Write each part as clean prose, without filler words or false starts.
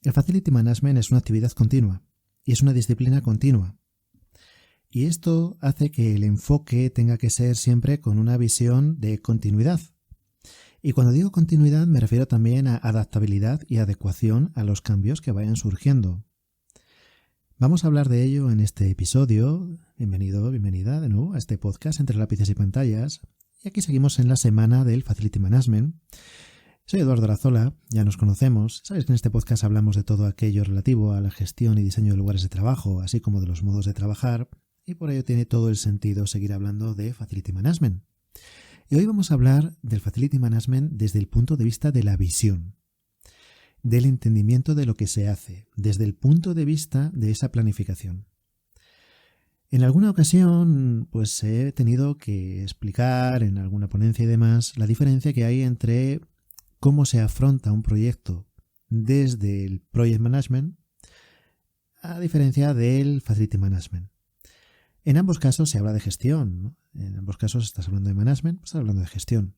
El Facility Management es una actividad continua y es una disciplina continua. Y esto hace que el enfoque tenga que ser siempre con una visión de continuidad. Y cuando digo continuidad me refiero también a adaptabilidad y adecuación a los cambios que vayan surgiendo. Vamos a hablar de ello en este episodio. Bienvenido, bienvenida de nuevo a este podcast Entre lápices y pantallas. Y aquí seguimos en la semana del Facility Management. Soy Eduardo Arazola, ya nos conocemos. Sabes que en este podcast hablamos de todo aquello relativo a la gestión y diseño de lugares de trabajo, así como de los modos de trabajar, y por ello tiene todo el sentido seguir hablando de Facility Management. Y hoy vamos a hablar del Facility Management desde el punto de vista de la visión, del entendimiento de lo que se hace, desde el punto de vista de esa planificación. En alguna ocasión, pues he tenido que explicar en alguna ponencia y demás la diferencia que hay entre cómo se afronta un proyecto desde el Project Management a diferencia del Facility Management. En ambos casos se habla de gestión, ¿no? En ambos casos estás hablando de management, estás hablando de gestión.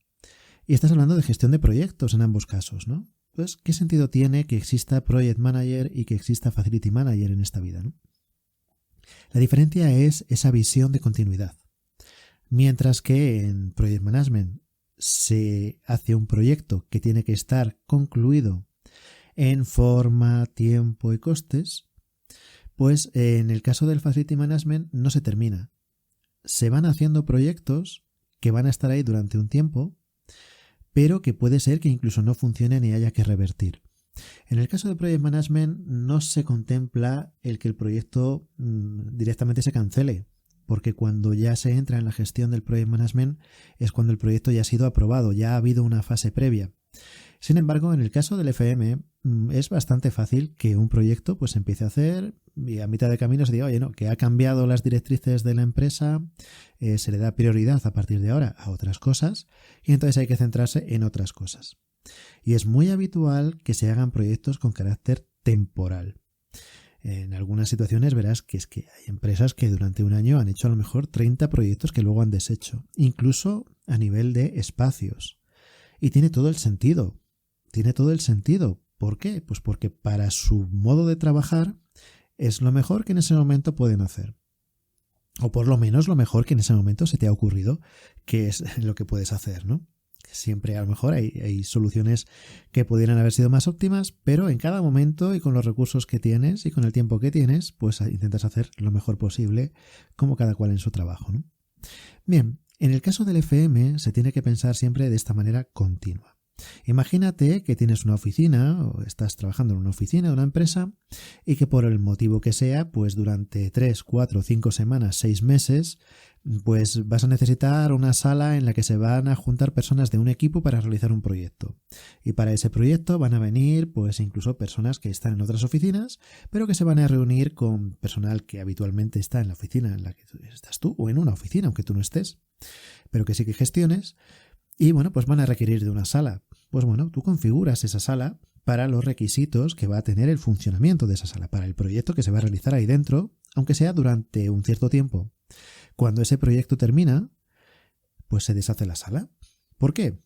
Y estás hablando de gestión de proyectos en ambos casos, ¿no? Entonces, ¿qué sentido tiene que exista Project Manager y que exista Facility Manager en esta vida, ¿no? La diferencia es esa visión de continuidad. Mientras que en Project Management se hace un proyecto que tiene que estar concluido en forma, tiempo y costes, pues en el caso del Facility Management no se termina. Se van haciendo proyectos que van a estar ahí durante un tiempo, pero que puede ser que incluso no funcionen y haya que revertir. En el caso de Project Management no se contempla el que el proyecto directamente se cancele, porque cuando ya se entra en la gestión del Project Management es cuando el proyecto ya ha sido aprobado, ya ha habido una fase previa. Sin embargo, en el caso del FM es bastante fácil que un proyecto pues empiece a hacer y a mitad de camino se diga, oye, no, que ha cambiado las directrices de la empresa, se le da prioridad a partir de ahora a otras cosas y entonces hay que centrarse en otras cosas. Y es muy habitual que se hagan proyectos con carácter temporal. En algunas situaciones verás que es que hay empresas que durante un año han hecho a lo mejor 30 proyectos que luego han deshecho, incluso a nivel de espacios. Y tiene todo el sentido. Tiene todo el sentido. ¿Por qué? Pues porque para su modo de trabajar es lo mejor que en ese momento pueden hacer. O por lo menos lo mejor que en ese momento se te ha ocurrido que es lo que puedes hacer, ¿no? Siempre a lo mejor hay soluciones que pudieran haber sido más óptimas, pero en cada momento y con los recursos que tienes y con el tiempo que tienes, pues intentas hacer lo mejor posible como cada cual en su trabajo, ¿no? Bien, en el caso del FM se tiene que pensar siempre de esta manera continua. Imagínate que tienes una oficina o estás trabajando en una oficina de una empresa y que por el motivo que sea, pues durante 3, 4, 5 semanas, 6 meses, pues vas a necesitar una sala en la que se van a juntar personas de un equipo para realizar un proyecto. Y para ese proyecto van a venir pues incluso personas que están en otras oficinas, pero que se van a reunir con personal que habitualmente está en la oficina en la que estás tú o en una oficina, aunque tú no estés, pero que sí que gestiones. Y bueno, pues van a requerir de una sala. Pues bueno, tú configuras esa sala para los requisitos que va a tener el funcionamiento de esa sala, para el proyecto que se va a realizar ahí dentro, aunque sea durante un cierto tiempo. Cuando ese proyecto termina, pues se deshace la sala. ¿Por qué?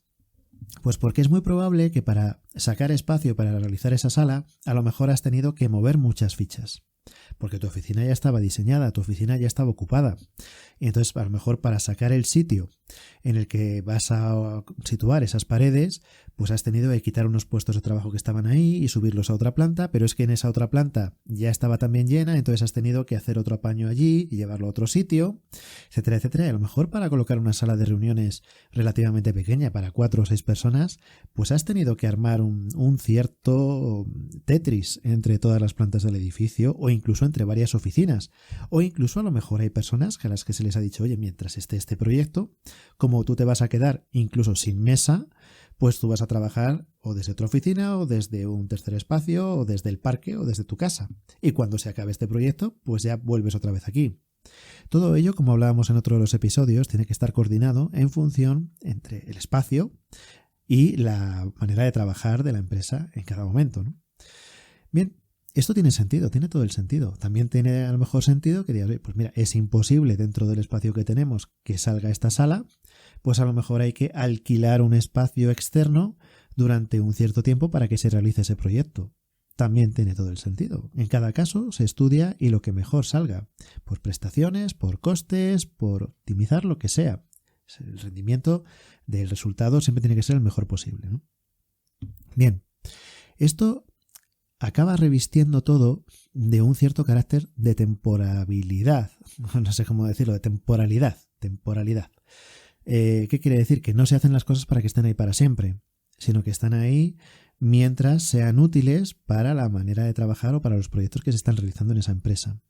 Pues porque es muy probable que para sacar espacio para realizar esa sala, a lo mejor has tenido que mover muchas fichas. Porque tu oficina ya estaba diseñada, tu oficina ya estaba ocupada. Y entonces a lo mejor para sacar el sitio en el que vas a situar esas paredes, pues has tenido que quitar unos puestos de trabajo que estaban ahí y subirlos a otra planta, pero es que en esa otra planta ya estaba también llena, entonces has tenido que hacer otro apaño allí y llevarlo a otro sitio, etcétera, etcétera. Y a lo mejor para colocar una sala de reuniones relativamente pequeña para 4 o 6 personas, pues has tenido que armar un cierto Tetris entre todas las plantas del edificio o incluso entre varias oficinas. O incluso a lo mejor hay personas a las que se les ha dicho, oye, mientras esté este proyecto, como tú te vas a quedar incluso sin mesa, pues tú vas a trabajar o desde otra oficina o desde un tercer espacio o desde el parque o desde tu casa. Y cuando se acabe este proyecto, pues ya vuelves otra vez aquí. Todo ello, como hablábamos en otro de los episodios, tiene que estar coordinado en función entre el espacio y la manera de trabajar de la empresa en cada momento, ¿no? Bien, esto tiene sentido, tiene todo el sentido. También tiene a lo mejor sentido que digas, pues mira, es imposible dentro del espacio que tenemos que salga esta sala, pues a lo mejor hay que alquilar un espacio externo durante un cierto tiempo para que se realice ese proyecto. también tiene todo el sentido. En cada caso se estudia y lo que mejor salga, por prestaciones, por costes, por optimizar lo que sea. El rendimiento del resultado siempre tiene que ser el mejor posible, ¿no? Bien, esto acaba revistiendo todo de un cierto carácter de temporalidad, no sé cómo decirlo, de temporalidad. ¿Qué quiere decir? Que no se hacen las cosas para que estén ahí para siempre, sino que están ahí mientras sean útiles para la manera de trabajar o para los proyectos que se están realizando en esa empresa.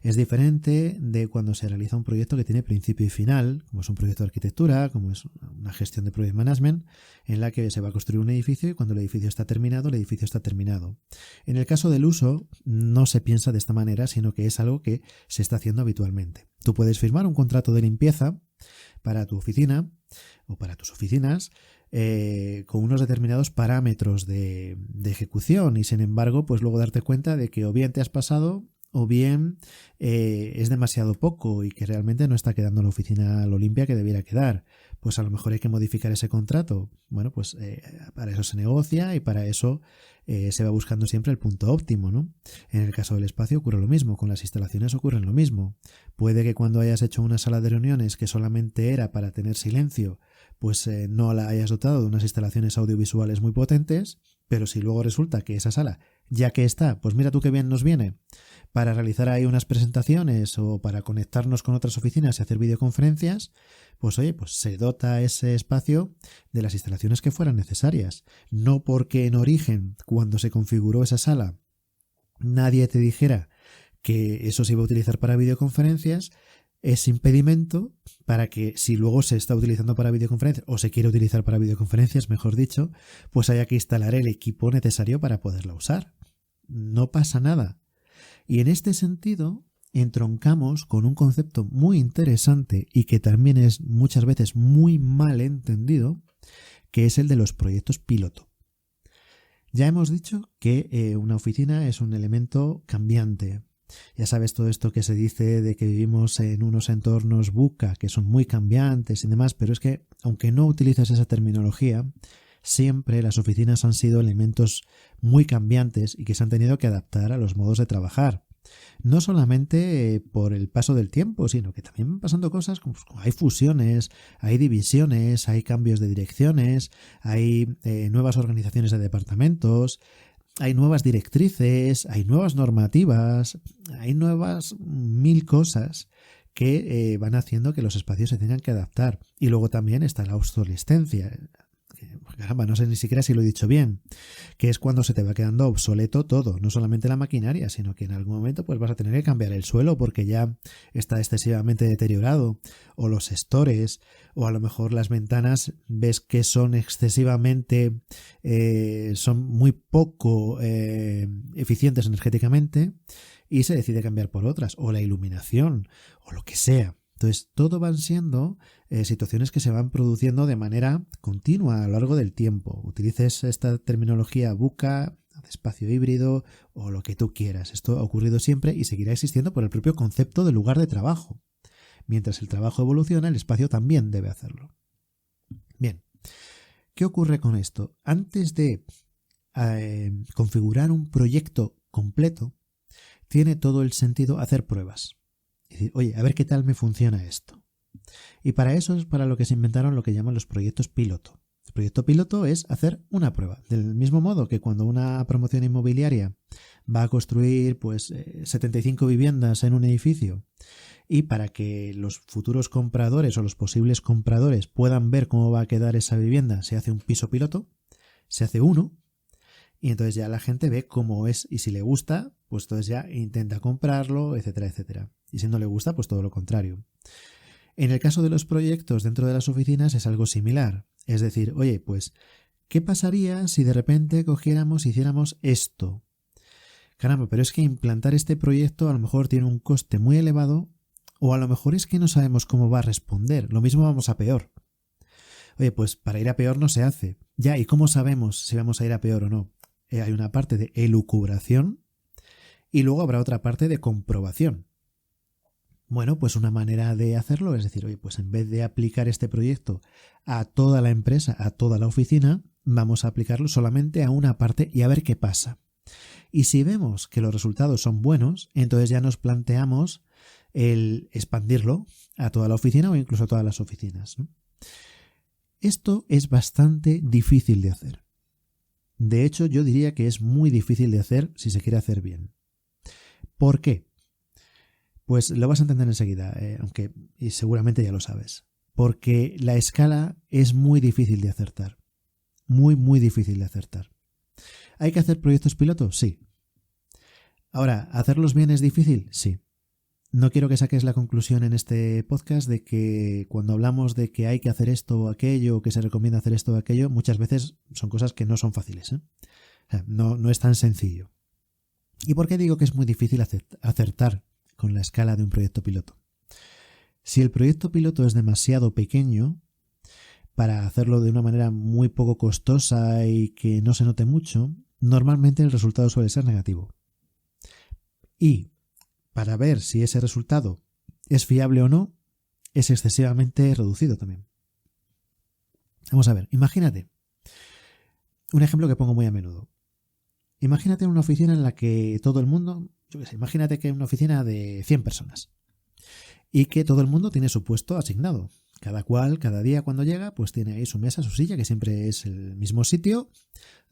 Es diferente de cuando se realiza un proyecto que tiene principio y final, como es un proyecto de arquitectura, como es una gestión de project management, en la que se va a construir un edificio y cuando el edificio está terminado, el edificio está terminado. En el caso del uso, no se piensa de esta manera, sino que es algo que se está haciendo habitualmente. Tú puedes firmar un contrato de limpieza para tu oficina o para tus oficinas con unos determinados parámetros de ejecución y sin embargo, pues luego darte cuenta de que o bien te has pasado o bien es demasiado poco y que realmente no está quedando la oficina lo limpia que debiera quedar. Pues a lo mejor hay que modificar ese contrato. Bueno, pues para eso se negocia y para eso se va buscando siempre el punto óptimo, ¿no? En el caso del espacio ocurre lo mismo, con las instalaciones ocurre lo mismo. Puede que cuando hayas hecho una sala de reuniones que solamente era para tener silencio, pues no la hayas dotado de unas instalaciones audiovisuales muy potentes, pero si luego resulta que esa sala, ya que está, pues mira tú qué bien nos viene, para realizar ahí unas presentaciones o para conectarnos con otras oficinas y hacer videoconferencias, pues oye, pues se dota ese espacio de las instalaciones que fueran necesarias. No porque en origen, cuando se configuró esa sala, nadie te dijera que eso se iba a utilizar para videoconferencias, es impedimento para que si luego se está utilizando para videoconferencias o se quiere utilizar para videoconferencias, mejor dicho, pues haya que instalar el equipo necesario para poderla usar. No pasa nada. Y en este sentido entroncamos con un concepto muy interesante y que también es muchas veces muy mal entendido, que es el de los proyectos piloto. Ya hemos dicho que una oficina es un elemento cambiante. Ya sabes todo esto que se dice de que vivimos en unos entornos VUCA que son muy cambiantes y demás, pero es que aunque no utilices esa terminología, siempre las oficinas han sido elementos muy cambiantes y que se han tenido que adaptar a los modos de trabajar. No solamente por el paso del tiempo, sino que también van pasando cosas como hay fusiones, hay divisiones, hay cambios de direcciones, hay nuevas organizaciones de departamentos, hay nuevas directrices, hay nuevas normativas, hay nuevas mil cosas que van haciendo que los espacios se tengan que adaptar. Y luego también está la obsolescencia. Caramba, no sé ni siquiera si lo he dicho bien, que es cuando se te va quedando obsoleto todo, no solamente la maquinaria, sino que en algún momento pues vas a tener que cambiar el suelo porque ya está excesivamente deteriorado, o los estores, o a lo mejor las ventanas ves que son excesivamente, son muy poco eficientes energéticamente y se decide cambiar por otras, o la iluminación, o lo que sea. Entonces, todo van siendo situaciones que se van produciendo de manera continua a lo largo del tiempo. Utilices esta terminología VUCA, espacio híbrido o lo que tú quieras. Esto ha ocurrido siempre y seguirá existiendo por el propio concepto de lugar de trabajo. Mientras el trabajo evoluciona, el espacio también debe hacerlo. Bien, ¿qué ocurre con esto? Antes de configurar un proyecto completo, tiene todo el sentido hacer pruebas. Es decir, oye, a ver qué tal me funciona esto. Y para eso es para lo que se inventaron lo que llaman los proyectos piloto. El proyecto piloto es hacer una prueba. Del mismo modo que cuando una promoción inmobiliaria va a construir pues 75 viviendas en un edificio y para que los futuros compradores o los posibles compradores puedan ver cómo va a quedar esa vivienda, se hace un piso piloto, se hace uno y entonces ya la gente ve cómo es y si le gusta, pues entonces ya intenta comprarlo, etcétera, etcétera. Y si no le gusta, pues todo lo contrario. En el caso de los proyectos dentro de las oficinas es algo similar. Es decir, oye, pues, ¿qué pasaría si de repente cogiéramos y hiciéramos esto? Caramba, pero es que implantar este proyecto a lo mejor tiene un coste muy elevado o a lo mejor es que no sabemos cómo va a responder. Lo mismo vamos a peor. Oye, pues para ir a peor no se hace. Ya, ¿y cómo sabemos si vamos a ir a peor o no? Hay una parte de elucubración y luego habrá otra parte de comprobación. Bueno, pues una manera de hacerlo es decir, oye, pues en vez de aplicar este proyecto a toda la empresa, a toda la oficina, vamos a aplicarlo solamente a una parte y a ver qué pasa. Y si vemos que los resultados son buenos, entonces ya nos planteamos el expandirlo a toda la oficina o incluso a todas las oficinas, ¿no? Esto es bastante difícil de hacer. De hecho, yo diría que es muy difícil de hacer si se quiere hacer bien. ¿Por qué? Pues lo vas a entender enseguida, aunque y seguramente ya lo sabes. Porque la escala es muy difícil de acertar. Muy, muy difícil de acertar. ¿Hay que hacer proyectos pilotos? Sí. Ahora, ¿hacerlos bien es difícil? Sí. No quiero que saques la conclusión en este podcast de que cuando hablamos de que hay que hacer esto o aquello, o que se recomienda hacer esto o aquello, muchas veces son cosas que no son fáciles, ¿eh? O sea, no es tan sencillo. ¿Y por qué digo que es muy difícil acertar con la escala de un proyecto piloto? Si el proyecto piloto es demasiado pequeño para hacerlo de una manera muy poco costosa y que no se note mucho, normalmente el resultado suele ser negativo. Y para ver si ese resultado es fiable o no, es excesivamente reducido también. Vamos a ver, imagínate un ejemplo que pongo muy a menudo. Imagínate una oficina en la que todo el mundo, imagínate que es una oficina de 100 personas y que todo el mundo tiene su puesto asignado. Cada cual, cada día cuando llega, pues tiene ahí su mesa, su silla, que siempre es el mismo sitio,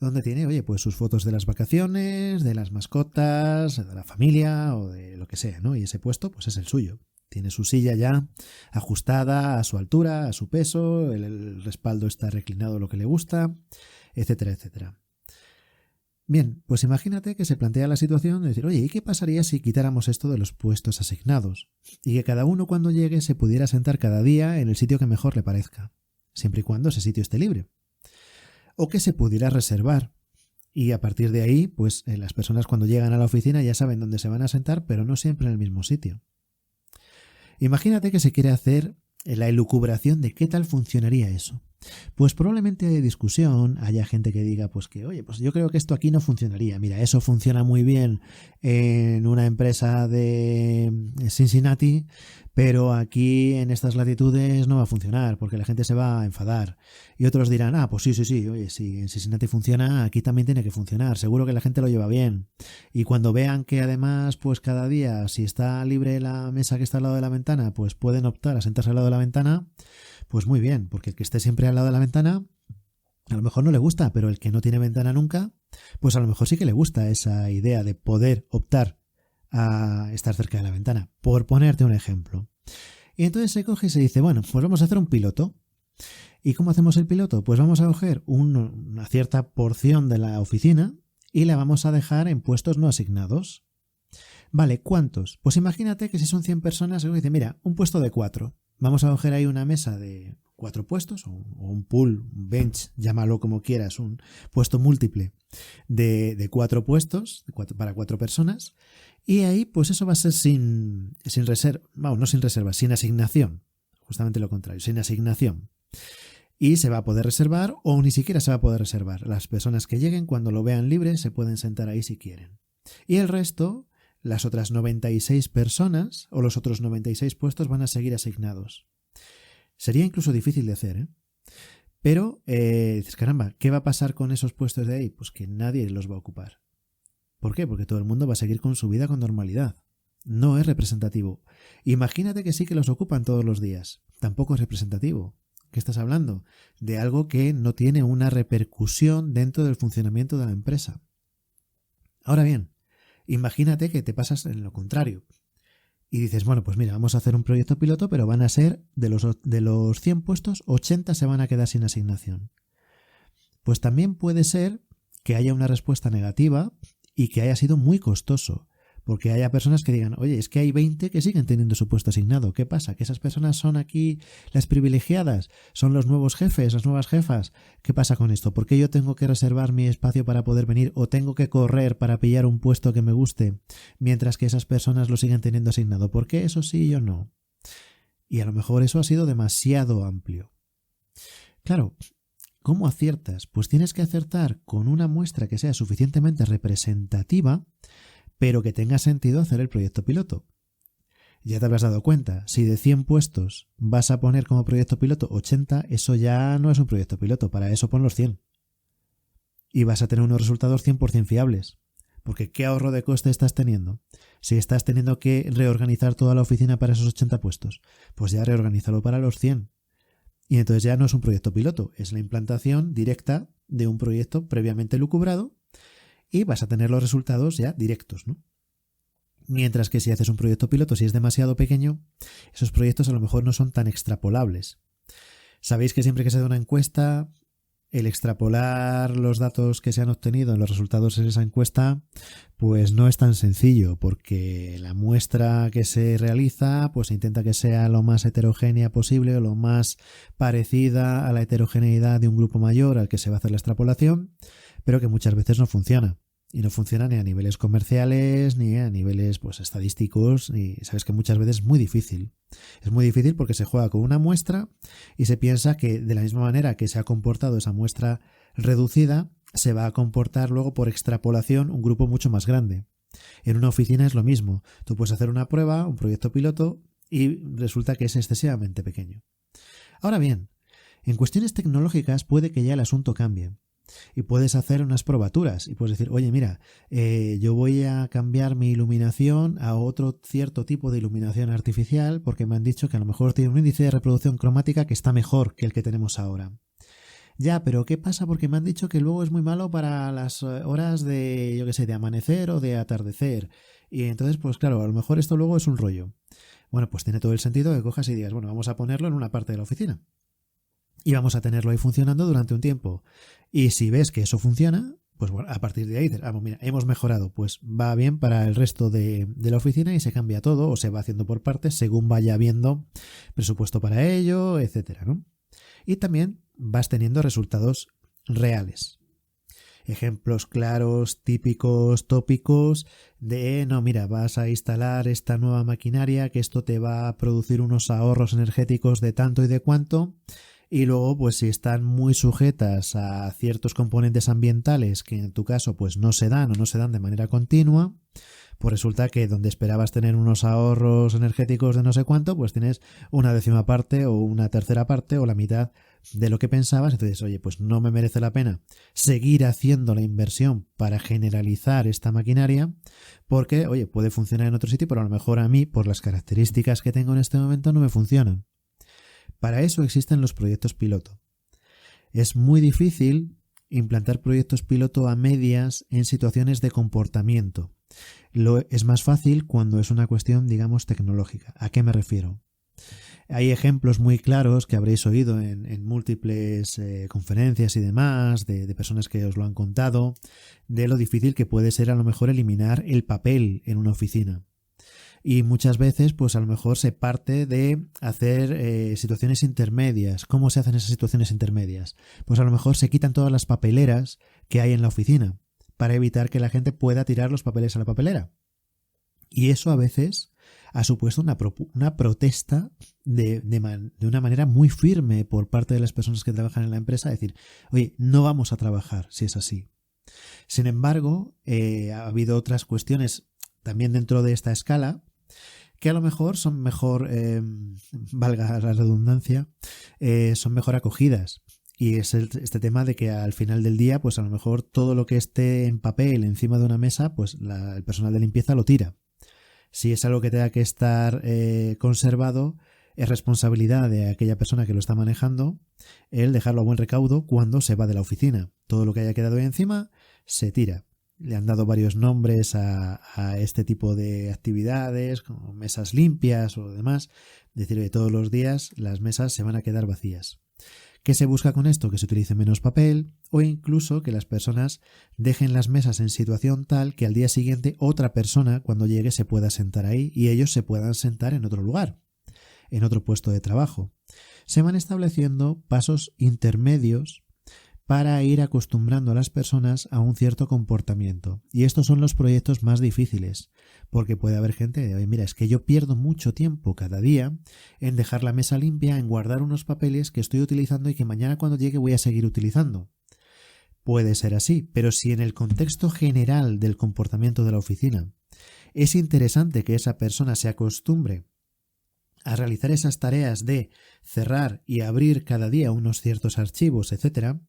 donde tiene, oye, pues sus fotos de las vacaciones, de las mascotas, de la familia o de lo que sea, ¿no? Y ese puesto, pues es el suyo. Tiene su silla ya ajustada a su altura, a su peso, el respaldo está reclinado lo que le gusta, etcétera, etcétera. Bien, pues imagínate que se plantea la situación de decir, oye, ¿y qué pasaría si quitáramos esto de los puestos asignados? Y que cada uno cuando llegue se pudiera sentar cada día en el sitio que mejor le parezca, siempre y cuando ese sitio esté libre. O que se pudiera reservar. Y a partir de ahí, pues las personas cuando llegan a la oficina ya saben dónde se van a sentar, pero no siempre en el mismo sitio. Imagínate que se quiere hacer la elucubración de qué tal funcionaría eso. Pues probablemente haya discusión, haya gente que diga pues que, oye, pues yo creo que esto aquí no funcionaría. Mira, eso funciona muy bien en una empresa de Cincinnati, pero aquí en estas latitudes no va a funcionar porque la gente se va a enfadar. Y otros dirán, pues sí, oye, si en Cincinnati funciona, aquí también tiene que funcionar. Seguro que la gente lo lleva bien. Y cuando vean que además, pues cada día, si está libre la mesa que está al lado de la ventana, pues pueden optar a sentarse al lado de la ventana, pues muy bien, porque el que esté siempre al lado de la ventana a lo mejor no le gusta, pero el que no tiene ventana nunca, pues a lo mejor sí que le gusta esa idea de poder optar a estar cerca de la ventana, por ponerte un ejemplo. Y entonces se coge y se dice, bueno, pues vamos a hacer un piloto. ¿Y cómo hacemos el piloto? Pues vamos a coger una cierta porción de la oficina y la vamos a dejar en puestos no asignados. Vale, ¿cuántos? Pues imagínate que si son 100 personas, se dice, mira, un puesto de 4. Vamos a coger ahí una mesa de 4 puestos, o un pool, un bench, llámalo como quieras, un puesto múltiple de 4 puestos para 4 personas. Y ahí, pues eso va a ser sin reserva, no sin reserva, sin asignación. Justamente lo contrario, sin asignación. Y se va a poder reservar o ni siquiera se va a poder reservar. Las personas que lleguen, cuando lo vean libre, se pueden sentar ahí si quieren. Y el resto, las otras 96 personas o los otros 96 puestos van a seguir asignados. Sería incluso difícil de hacer, ¿eh? Pero dices, caramba, ¿qué va a pasar con esos puestos de ahí? Pues que nadie los va a ocupar. ¿Por qué? Porque todo el mundo va a seguir con su vida con normalidad. No es representativo. Imagínate que sí que los ocupan todos los días. Tampoco es representativo. ¿Qué estás hablando? De algo que no tiene una repercusión dentro del funcionamiento de la empresa. Ahora bien, imagínate que te pasas en lo contrario. Y dices, bueno, pues mira, vamos a hacer un proyecto piloto, pero van a ser, de los 100 puestos, 80 se van a quedar sin asignación. Pues también puede ser que haya una respuesta negativa y que haya sido muy costoso, porque haya personas que digan, oye, es que hay 20 que siguen teniendo su puesto asignado. ¿Qué pasa? ¿Que esas personas son aquí las privilegiadas? ¿Son los nuevos jefes, las nuevas jefas? ¿Qué pasa con esto? ¿Por qué yo tengo que reservar mi espacio para poder venir o tengo que correr para pillar un puesto que me guste mientras que esas personas lo siguen teniendo asignado? ¿Por qué eso sí y yo no? Y a lo mejor eso ha sido demasiado amplio. Claro, ¿cómo aciertas? Pues tienes que acertar con una muestra que sea suficientemente representativa, pero que tenga sentido hacer el proyecto piloto. Ya te habrás dado cuenta, si de 100 puestos vas a poner como proyecto piloto 80, eso ya no es un proyecto piloto, para eso pon los 100. Y vas a tener unos resultados 100% fiables, Porque ¿qué ahorro de coste estás teniendo? Si estás teniendo que reorganizar toda la oficina para esos 80 puestos, pues ya reorganízalo para los 100. Y entonces ya no es un proyecto piloto, es la implantación directa de un proyecto previamente lucubrado y vas a tener los resultados ya directos, ¿no? Mientras que si haces un proyecto piloto, si es demasiado pequeño, esos proyectos a lo mejor no son tan extrapolables. Sabéis que siempre que se da una encuesta, el extrapolar los datos que se han obtenido en los resultados de esa encuesta, pues no es tan sencillo, porque la muestra que se realiza, pues intenta que sea lo más heterogénea posible o lo más parecida a la heterogeneidad de un grupo mayor al que se va a hacer la extrapolación, pero que muchas veces no funciona. Y no funciona ni a niveles comerciales, ni a niveles pues estadísticos, y sabes que muchas veces es muy difícil. Es muy difícil porque se juega con una muestra y se piensa que de la misma manera que se ha comportado esa muestra reducida, se va a comportar luego por extrapolación un grupo mucho más grande. En una oficina es lo mismo. Tú puedes hacer una prueba, un proyecto piloto, y resulta que es excesivamente pequeño. Ahora bien, en cuestiones tecnológicas puede que ya el asunto cambie. Y puedes hacer unas probaturas y puedes decir, oye, mira, yo voy a cambiar mi iluminación a otro cierto tipo de iluminación artificial porque me han dicho que a lo mejor tiene un índice de reproducción cromática que está mejor que el que tenemos ahora. Ya, pero ¿qué pasa? Porque me han dicho que luego es muy malo para las horas de, yo qué sé, de amanecer o de atardecer. Y entonces, pues claro, a lo mejor esto luego es un rollo. Bueno, pues tiene todo el sentido que cojas y digas, bueno, vamos a ponerlo en una parte de la oficina. Y vamos a tenerlo ahí funcionando durante un tiempo. Y si ves que eso funciona, pues bueno, a partir de ahí dices, vamos, mira, hemos mejorado, pues va bien para el resto de la oficina y se cambia todo o se va haciendo por partes según vaya habiendo presupuesto para ello, etcétera, ¿no? Y también vas teniendo resultados reales. Ejemplos claros, típicos, tópicos de, no, mira, vas a instalar esta nueva maquinaria que esto te va a producir unos ahorros energéticos de tanto y de cuánto. Y luego, pues si están muy sujetas a ciertos componentes ambientales que en tu caso pues no se dan o no se dan de manera continua, pues resulta que donde esperabas tener unos ahorros energéticos de no sé cuánto, pues tienes una décima parte o una tercera parte o la mitad de lo que pensabas. Entonces, oye, pues no me merece la pena seguir haciendo la inversión para generalizar esta maquinaria porque, oye, puede funcionar en otro sitio, pero a lo mejor a mí, por las características que tengo en este momento, no me funcionan. Para eso existen los proyectos piloto. Es muy difícil implantar proyectos piloto a medias en situaciones de comportamiento. Es más fácil cuando es una cuestión, digamos, tecnológica. ¿A qué me refiero? Hay ejemplos muy claros que habréis oído en múltiples conferencias y demás, de personas que os lo han contado, de lo difícil que puede ser a lo mejor eliminar el papel en una oficina. Y muchas veces, pues a lo mejor se parte de hacer situaciones intermedias. ¿Cómo se hacen esas situaciones intermedias? Pues a lo mejor se quitan todas las papeleras que hay en la oficina para evitar que la gente pueda tirar los papeles a la papelera. Y eso a veces ha supuesto una protesta de una manera muy firme por parte de las personas que trabajan en la empresa, decir, oye, no vamos a trabajar si es así. Sin embargo, ha habido otras cuestiones también dentro de esta escala que a lo mejor son mejor, valga la redundancia, son mejor acogidas. Y es este tema de que al final del día, pues a lo mejor todo lo que esté en papel encima de una mesa, pues el personal de limpieza lo tira. Si es algo que tenga que estar conservado, es responsabilidad de aquella persona que lo está manejando el dejarlo a buen recaudo cuando se va de la oficina. Todo lo que haya quedado ahí encima se tira. Le han dado varios nombres a este tipo de actividades, como mesas limpias o demás. Es decir, que todos los días las mesas se van a quedar vacías. ¿Qué se busca con esto? Que se utilice menos papel o incluso que las personas dejen las mesas en situación tal que al día siguiente otra persona cuando llegue se pueda sentar ahí y ellos se puedan sentar en otro lugar, en otro puesto de trabajo. Se van estableciendo pasos intermedios para ir acostumbrando a las personas a un cierto comportamiento. Y estos son los proyectos más difíciles, porque puede haber gente de, oye, mira, es que yo pierdo mucho tiempo cada día en dejar la mesa limpia, en guardar unos papeles que estoy utilizando y que mañana cuando llegue voy a seguir utilizando. Puede ser así, pero si en el contexto general del comportamiento de la oficina es interesante que esa persona se acostumbre a realizar esas tareas de cerrar y abrir cada día unos ciertos archivos, etcétera,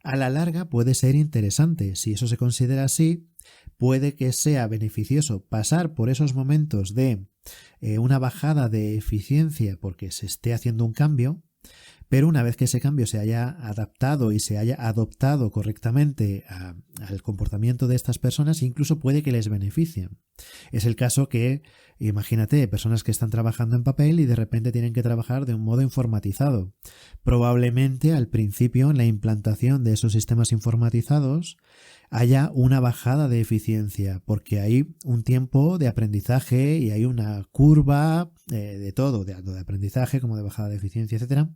A la larga puede ser interesante. Si eso se considera así, puede que sea beneficioso pasar por esos momentos de una bajada de eficiencia porque se esté haciendo un cambio, pero una vez que ese cambio se haya adaptado y se haya adoptado correctamente al comportamiento de estas personas, incluso puede que les beneficien. Es el caso que, imagínate, personas que están trabajando en papel y de repente tienen que trabajar de un modo informatizado. Probablemente al principio, en la implantación de esos sistemas informatizados, haya una bajada de eficiencia, porque hay un tiempo de aprendizaje y hay una curva de todo, tanto de aprendizaje como de bajada de eficiencia, etcétera,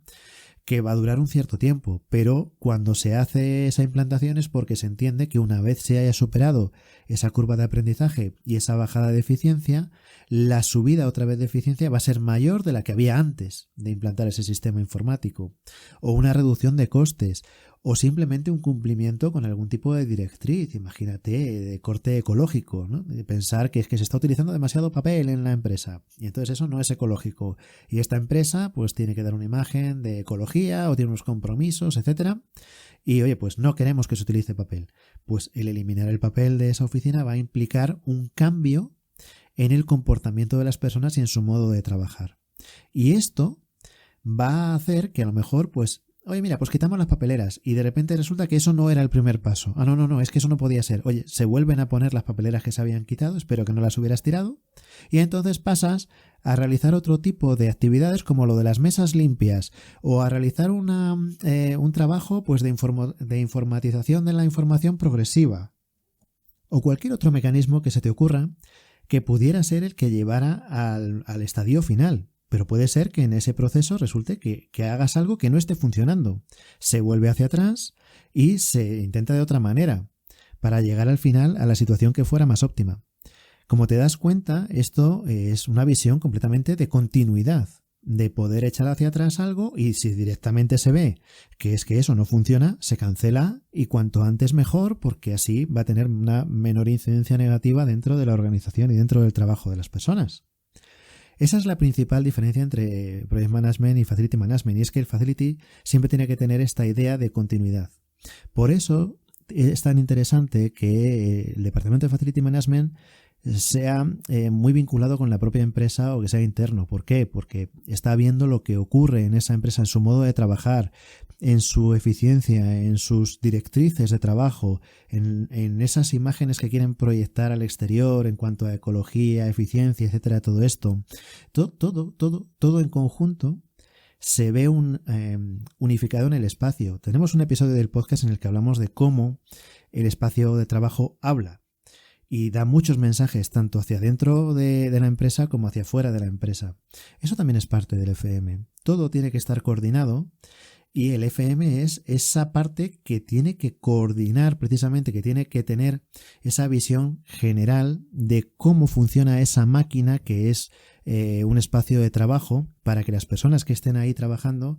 que va a durar un cierto tiempo, pero cuando se hace esa implantación es porque se entiende que una vez se haya superado esa curva de aprendizaje y esa bajada de eficiencia, la subida otra vez de eficiencia va a ser mayor de la que había antes de implantar ese sistema informático, o una reducción de costes, o simplemente un cumplimiento con algún tipo de directriz, imagínate, de corte ecológico, ¿no? De pensar que es que se está utilizando demasiado papel en la empresa y entonces eso no es ecológico y esta empresa pues tiene que dar una imagen de ecología o tiene unos compromisos, etcétera, y oye, pues no queremos que se utilice papel. Pues el eliminar el papel de esa oficina va a implicar un cambio en el comportamiento de las personas y en su modo de trabajar. Y esto va a hacer que a lo mejor pues oye, mira, pues quitamos las papeleras y de repente resulta que eso no era el primer paso. Ah, no, es que eso no podía ser. Oye, se vuelven a poner las papeleras que se habían quitado, espero que no las hubieras tirado, y entonces pasas a realizar otro tipo de actividades como lo de las mesas limpias o a realizar un trabajo pues de informatización de la información progresiva o cualquier otro mecanismo que se te ocurra que pudiera ser el que llevara al estadio final. Pero puede ser que en ese proceso resulte que hagas algo que no esté funcionando. Se vuelve hacia atrás y se intenta de otra manera para llegar al final a la situación que fuera más óptima. Como te das cuenta, esto es una visión completamente de continuidad, de poder echar hacia atrás algo y si directamente se ve que es que eso no funciona, se cancela y cuanto antes mejor porque así va a tener una menor incidencia negativa dentro de la organización y dentro del trabajo de las personas. Esa es la principal diferencia entre Project Management y Facility Management, y es que el Facility siempre tiene que tener esta idea de continuidad. Por eso es tan interesante que el departamento de Facility Management sea muy vinculado con la propia empresa o que sea interno. ¿Por qué? Porque está viendo lo que ocurre en esa empresa, en su modo de trabajar, en su eficiencia, en sus directrices de trabajo, en esas imágenes que quieren proyectar al exterior en cuanto a ecología, eficiencia, etcétera, todo esto. Todo en conjunto se ve unificado en el espacio. Tenemos un episodio del podcast en el que hablamos de cómo el espacio de trabajo habla y da muchos mensajes tanto hacia dentro de la empresa como hacia fuera de la empresa. Eso también es parte del FM. Todo tiene que estar coordinado y el FM es esa parte que tiene que coordinar precisamente, que tiene que tener esa visión general de cómo funciona esa máquina que es un espacio de trabajo para que las personas que estén ahí trabajando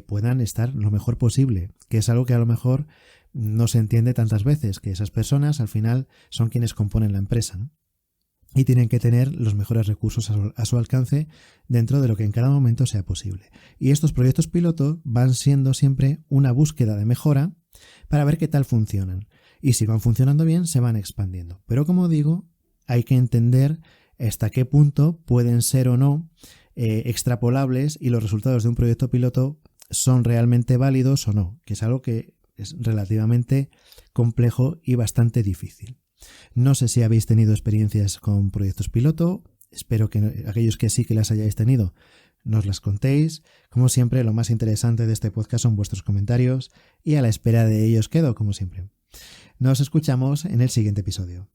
puedan estar lo mejor posible, que es algo que a lo mejor no se entiende tantas veces, que esas personas al final son quienes componen la empresa, ¿no? Y tienen que tener los mejores recursos a su alcance dentro de lo que en cada momento sea posible. Y estos proyectos piloto van siendo siempre una búsqueda de mejora para ver qué tal funcionan. Y si van funcionando bien, se van expandiendo. Pero como digo, hay que entender hasta qué punto pueden ser o no extrapolables y los resultados de un proyecto piloto son realmente válidos o no, que es algo que es relativamente complejo y bastante difícil. No sé si habéis tenido experiencias con proyectos piloto, espero que aquellos que sí que las hayáis tenido nos las contéis. Como siempre, lo más interesante de este podcast son vuestros comentarios y a la espera de ellos quedo, como siempre. Nos escuchamos en el siguiente episodio.